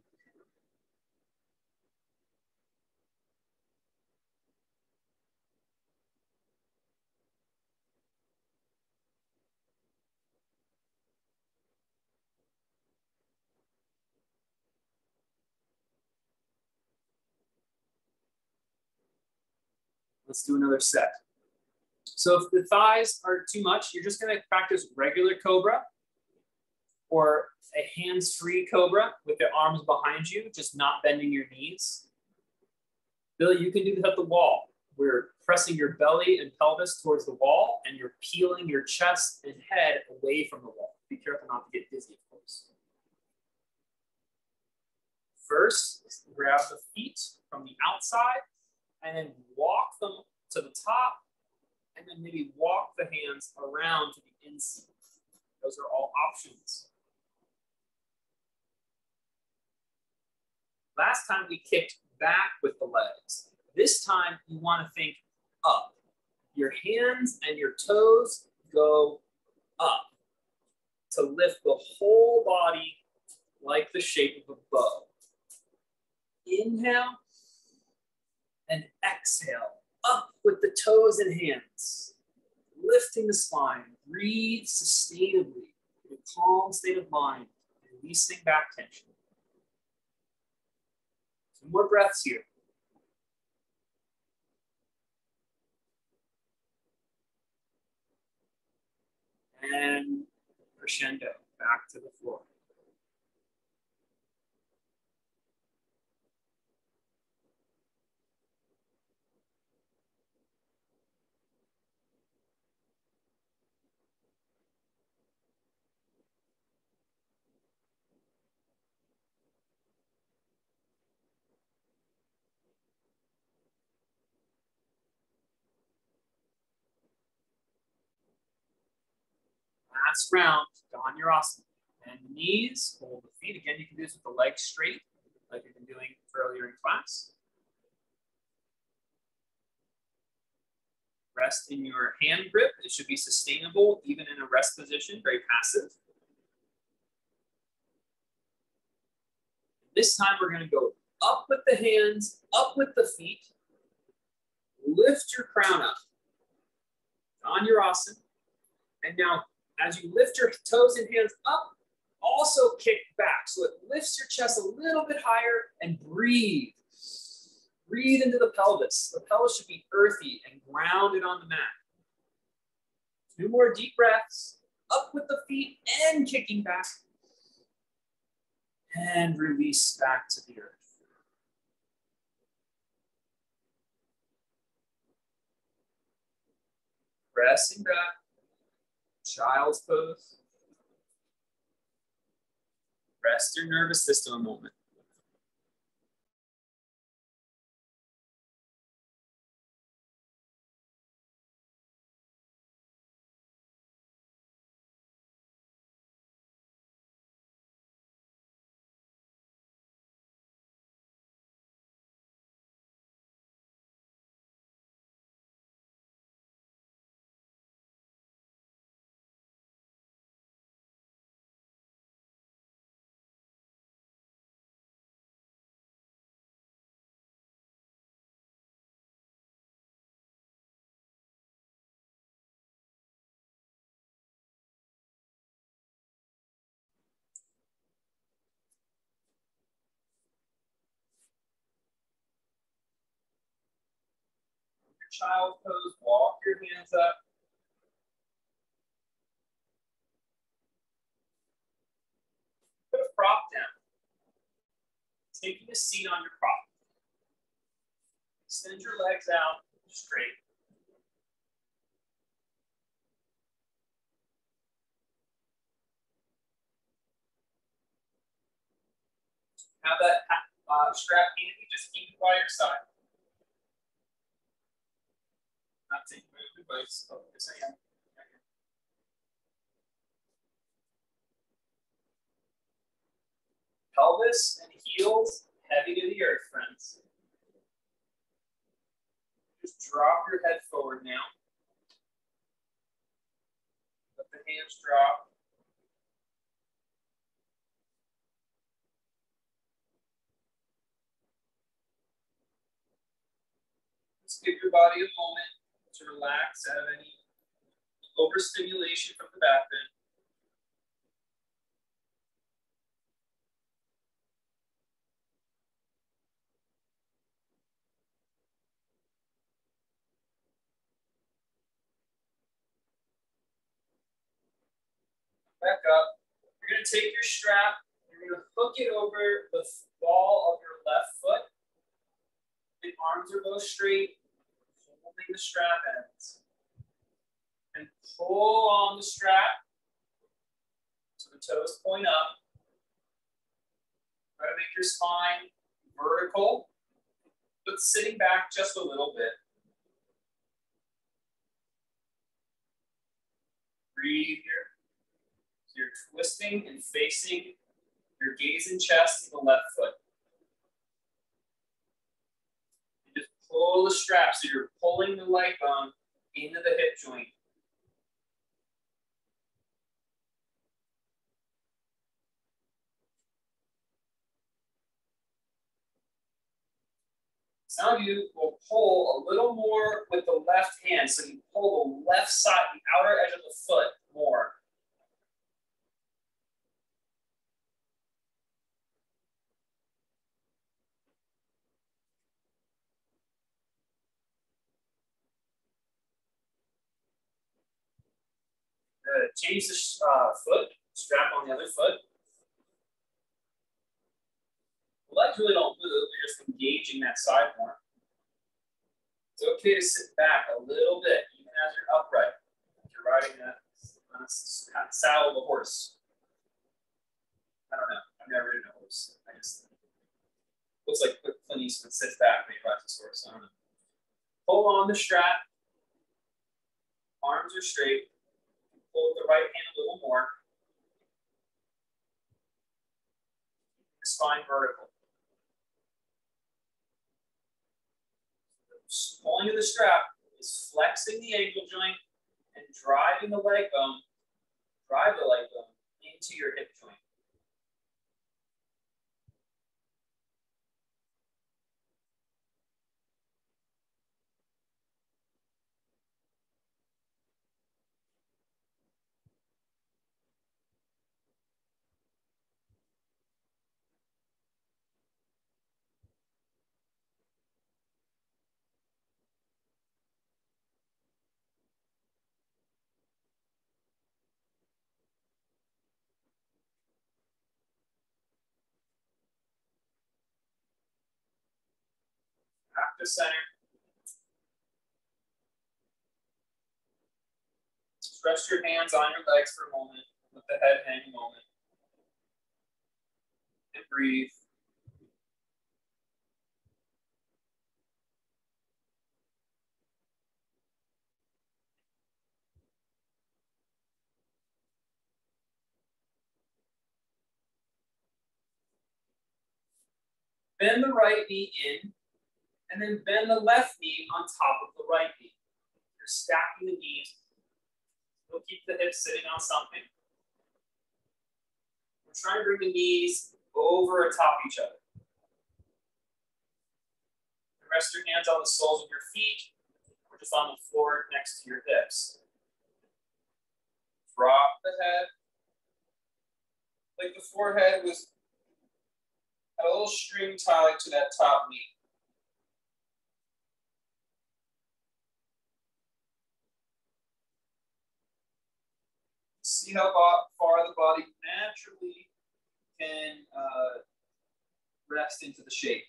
Let's do another set. So if the thighs are too much, you're just going to practice regular cobra or a hands-free cobra with the arms behind you, just not bending your knees. Billy, you can do this at the wall. We're pressing your belly and pelvis towards the wall, and you're peeling your chest and head away from the wall. Be careful not to get dizzy, of course. First, grab the feet from the outside and then walk them to the top, and then maybe walk the hands around to the inseam. Those are all options. Last time we kicked back with the legs. This time you want to think up. Your hands and your toes go up to lift the whole body like the shape of a bow. Inhale and exhale, up with the toes and hands, lifting the spine. Breathe sustainably in a calm state of mind, releasing back tension. Some more breaths here. And crescendo, back to the floor. Last round, dhanurasana. And the knees, hold the feet. Again, you can do this with the legs straight, like you've been doing earlier in class. Rest in your hand grip. It should be sustainable, even in a rest position, very passive. This time, we're going to go up with the hands, up with the feet. Lift your crown up. Dhanurasana. And now, as you lift your toes and hands up, also kick back. So it lifts your chest a little bit higher and breathe. Breathe into the pelvis. The pelvis should be earthy and grounded on the mat. 2 more deep breaths. Up with the feet and kicking back. And release back to the earth. Pressing back. Child's pose. Rest your nervous system a moment. Child pose, walk your hands up. Put a prop down. Taking a seat on your prop. Extend your legs out straight. Have that strap handy, just keep it by your side. Not taking my advice, focus I am. Pelvis and heels heavy to the earth, friends. Just drop your head forward now. Let the hands drop. Just give your body a moment to relax out of any overstimulation from the back bend. Back up. You're going to take your strap, you're going to hook it over the ball of your left foot. The arms are both straight, holding the strap ends. And pull on the strap so the toes point up. Try to make your spine vertical, but sitting back just a little bit. Breathe here. So you're twisting and facing your gaze and chest to the left foot. pull the strap. So you're pulling the leg bone into the hip joint. Some of you will pull a little more with the left hand. So you pull the left side, the outer edge of the foot more. Change the foot, strap on the other foot. The legs really don't move, you're just engaging that side more. It's okay to sit back a little bit, even as you're upright. If you're riding a saddle of a horse. I don't know, I've never ridden a horse. I just, looks like Clint Eastwood sits back when he rides his horse, I don't know. Pull on the strap, arms are straight. Pull with the right hand a little more. Spine vertical. Pulling of the strap is flexing the ankle joint and driving the leg bone, drive the leg bone into your hip joint. Back to center. Just rest your hands on your legs for a moment. Let the head hang a moment. And breathe. Bend the right knee in, and then bend the left knee on top of the right knee. You're stacking the knees. You'll keep the hips sitting on something. We're trying to bring the knees over atop each other. Rest your hands on the soles of your feet, or just on the floor next to your hips. Drop the head. Like the forehead was had a little string tied to that top knee. See how far the body naturally can rest into the shape.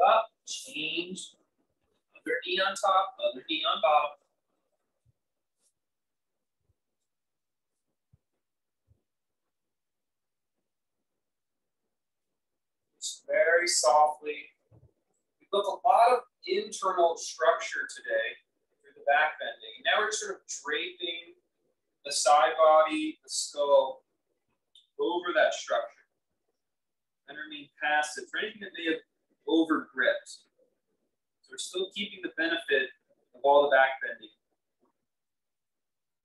Up, change. Other knee on top, other knee on bottom. Just very softly. We built a lot of internal structure today through the back bending. Now we're sort of draping the side body, the skull, over that structure. And remain passive for anything that may have over gripped. So we're still keeping the benefit of all the back bending,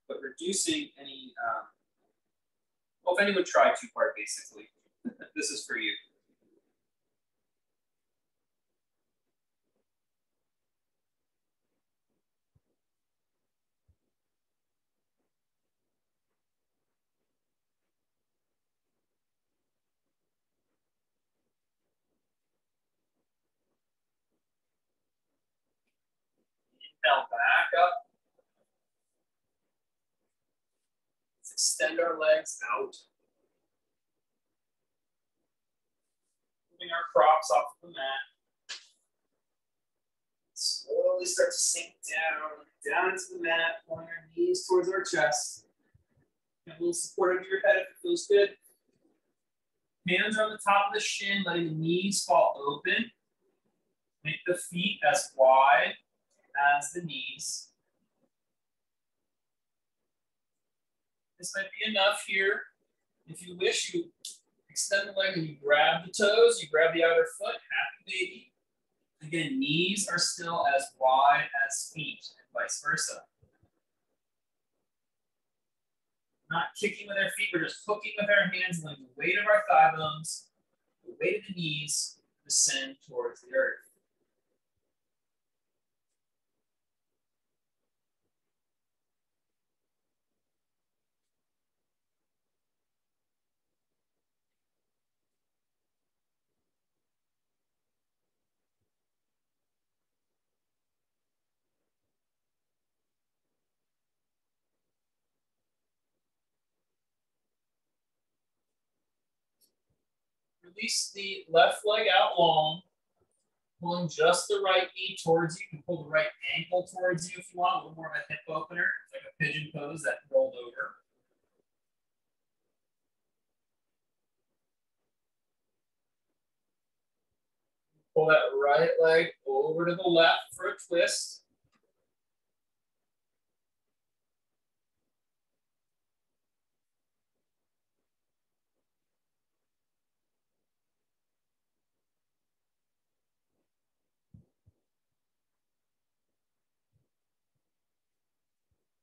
but reducing any, well, if anyone tried two-part basically, this is for you. Inhale back up. Let's extend our legs out. Moving our props off the mat. Slowly start to sink down into the mat, pulling our knees towards our chest. And a little support under your head if it feels good. Hands are on the top of the shin, letting the knees fall open. Make the feet as wide as the knees. This might be enough here. If you wish, you extend the leg and you grab the toes, you grab the other foot, happy baby. Again, knees are still as wide as feet, and vice versa. Not kicking with our feet, we're just hooking with our hands, letting the weight of our thigh bones, the weight of the knees, descend towards the earth. Release the left leg out long, pulling just the right knee towards you. You can pull the right ankle towards you if you want, a little more of a hip opener, like a pigeon pose that rolled over. Pull that right leg over to the left for a twist.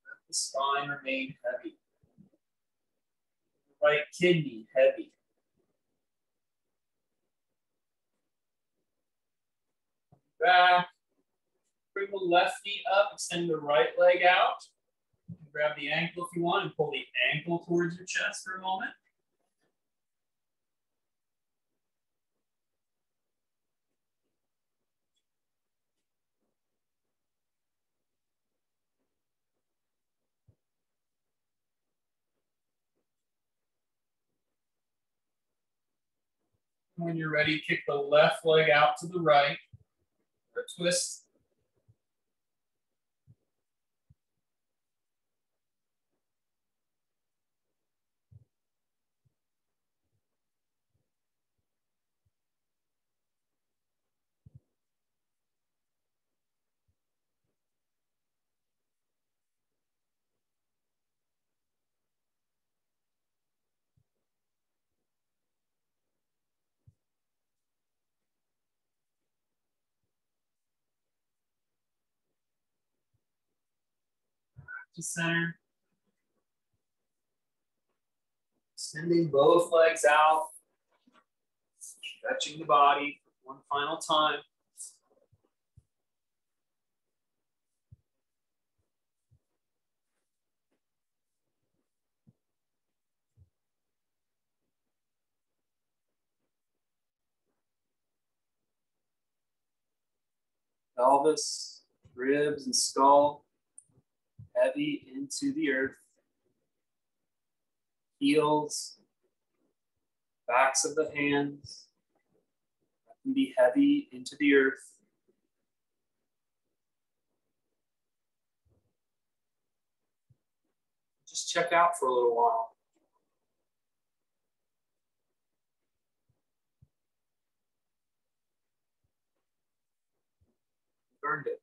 Let the spine remain heavy. Right kidney heavy. Back. Bring the left knee up, extend the right leg out. Grab the ankle if you want and pull the ankle towards your chest for a moment. When you're ready, kick the left leg out to the right, or twist. To center. Extending both legs out. Stretching the body one final time. Pelvis, ribs, and skull heavy into the earth. Heels, backs of the hands can be heavy into the earth. Just check out for a little while. Earned it.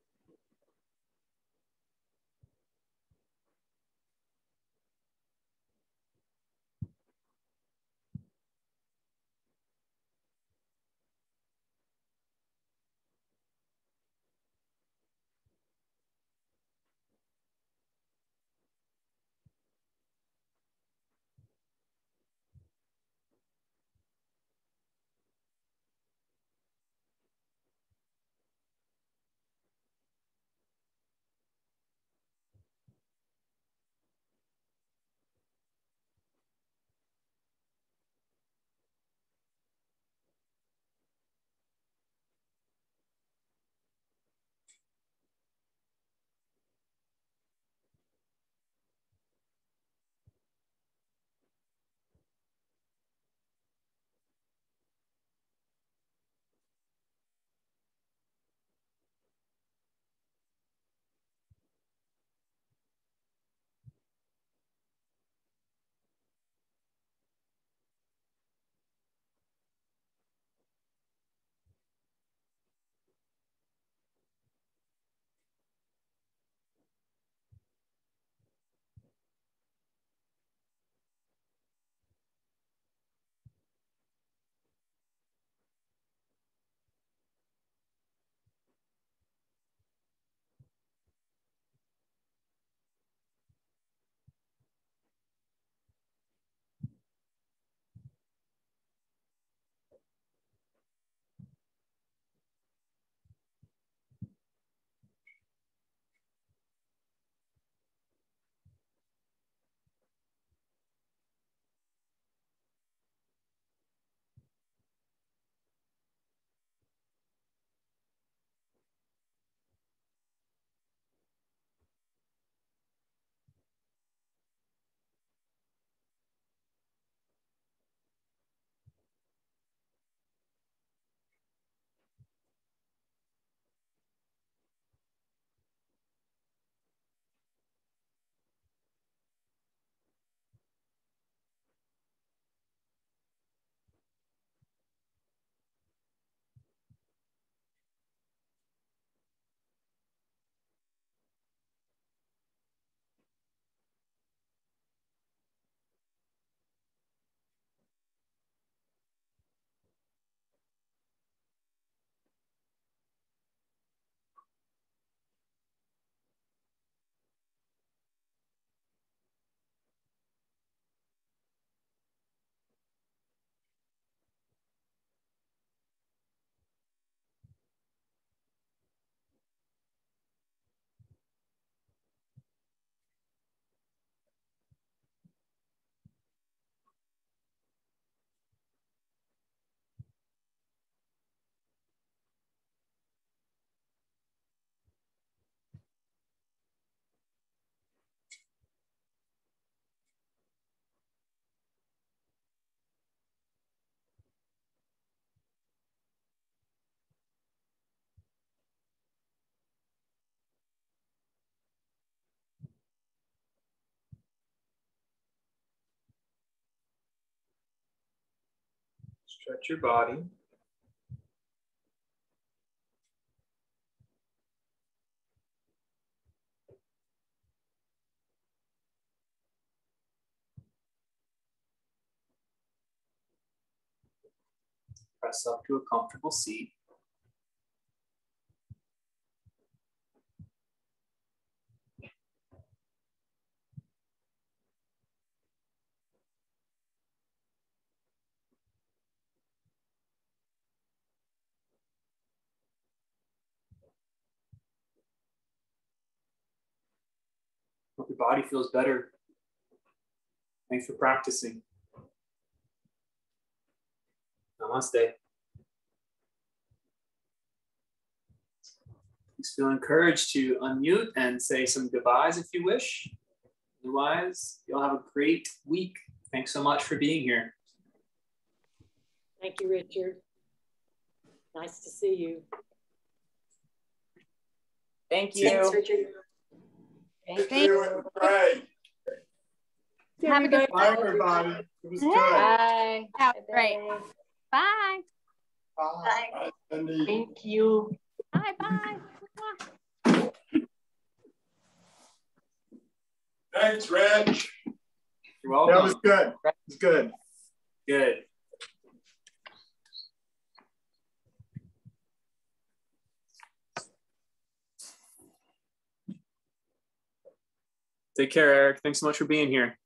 Stretch your body. Press up to a comfortable seat. Hope your body feels better. Thanks for practicing. Namaste. Please feel encouraged to unmute and say some goodbyes if you wish. Otherwise, you'll have a great week. Thanks so much for being here. Thank you, Richard. Nice to see you. Thank you. Thanks, Richard. Thank It was great. Have a good Bye, everybody. It was good. Bye. That was great. Bye. Bye. Bye, Cindy. Thank you. Bye. Bye. Thanks, Rich. You're welcome. That was good. It was good. Good. Take care, Eric. Thanks so much for being here.